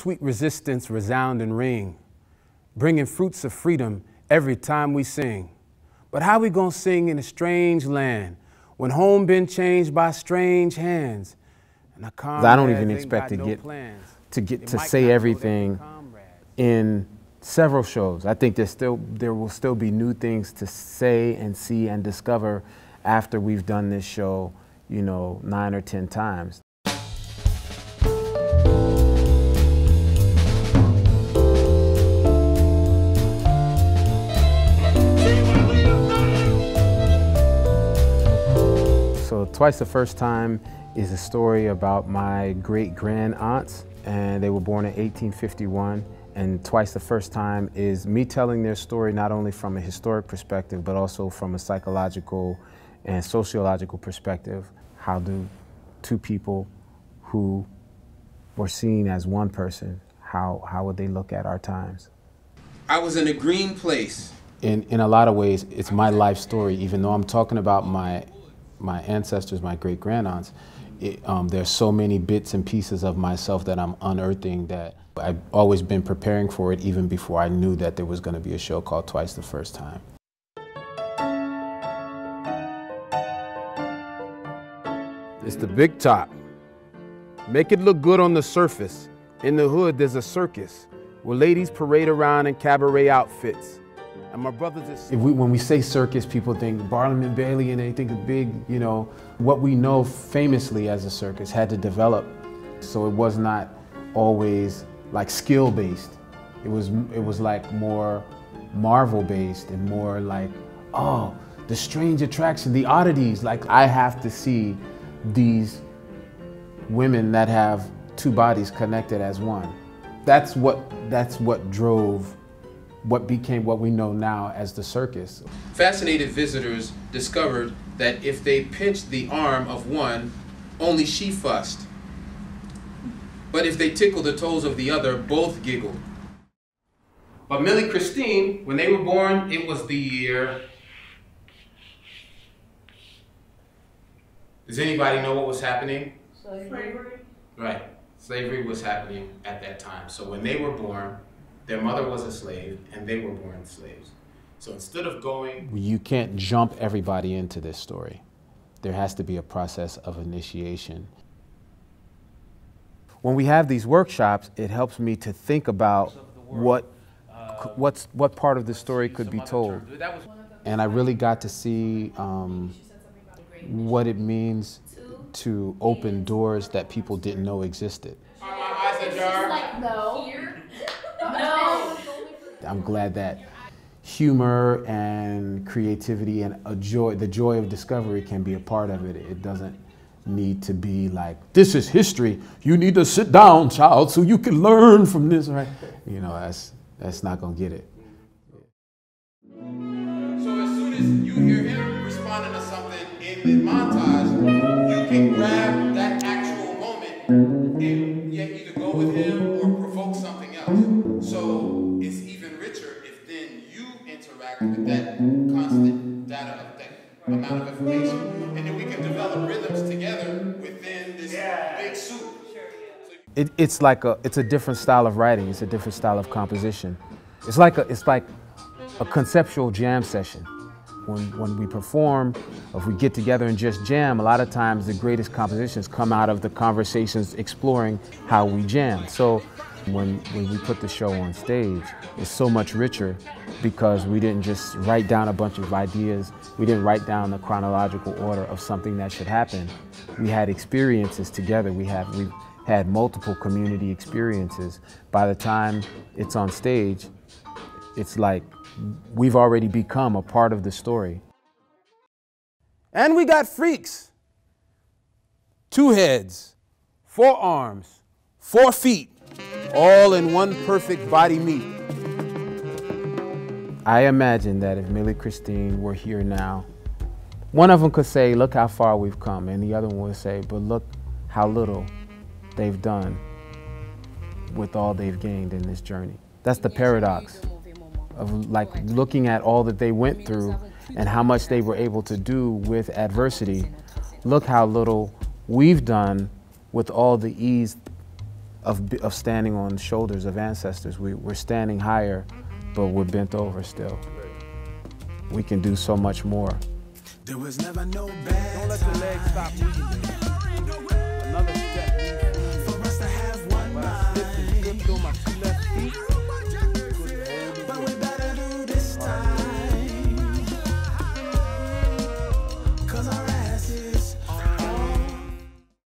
sweet resistance resound and ring, bringing fruits of freedom every time we sing. But how we gonna sing in a strange land when home been changed by strange hands? And I don't even expect to get to say everything in several shows. I think there will still be new things to say and see and discover after we've done this show, you know, 9 or 10 times. So Twice the First Time is a story about my great-grand-aunts, and they were born in 1851. And Twice the First Time is me telling their story not only from a historic perspective, but also from a psychological and sociological perspective. How do two people who were seen as one person, how would they look at our times? I was in a green place. In a lot of ways, it's my life story. Even though I'm talking about my ancestors, my great-grand-aunts, there's so many bits and pieces of myself that I'm unearthing that I've always been preparing for it even before I knew that there was going to be a show called Twice the First Time. It's the big top. Make it look good on the surface. In the hood, there's a circus where ladies parade around in cabaret outfits. And my brothers are... When we say circus, people think Barnum and Bailey and they think of big, you know, what we know famously as a circus had to develop. So it was not always like skill-based. It was like more Marvel-based and more like, oh, the strange attraction, the oddities. Like I have to see these women that have two bodies connected as one. That's what drove what became what we know now as the circus. Fascinated visitors discovered that if they pinched the arm of one, only she fussed. But if they tickled the toes of the other, both giggled. But Millie-Christine, when they were born, it was the year... Does anybody know what was happening? Slavery. Right. Slavery was happening at that time. So when they were born, their mother was a slave, and they were born slaves. So instead of going... You can't jump everybody into this story. There has to be a process of initiation. When we have these workshops, it helps me to think about what part of the story could be told. And I really got to see what it means to open doors that people didn't know existed. Are my eyes ajar? Like, no. No. I'm glad that humor and creativity and the joy of discovery can be a part of it. It doesn't need to be like, this is history. You need to sit down, child, so you can learn from this, right? You know, that's not gonna get it. So as soon as you hear him responding to something in the montage, you can grab that actual moment and either go with him or provoke something else. So it's even richer if then you interact with that constant data of that amount of information, and then we can develop rhythms together within this big soup. It's a different style of writing. It's a different style of composition. It's like a conceptual jam session. When we perform, or if we get together and just jam, a lot of times the greatest compositions come out of the conversations exploring how we jam. So when we put the show on stage, it's so much richer because we didn't just write down a bunch of ideas. We didn't write down the chronological order of something that should happen. We had experiences together. We've had multiple community experiences. By the time it's on stage, it's like we've already become a part of the story. And we got freaks. 2 heads, 4 arms, 4 feet, all in one perfect body meet. I imagine that if Millie-Christine were here now, one of them could say, look how far we've come, and the other one would say, but look how little they've done with all they've gained in this journey. That's the paradox of like looking at all that they went through and how much they were able to do with adversity. Look how little we've done with all the ease of standing on the shoulders of ancestors. We're standing higher, but we're bent over still. We can do so much more. There was never no bad. Don't let your legs stop moving.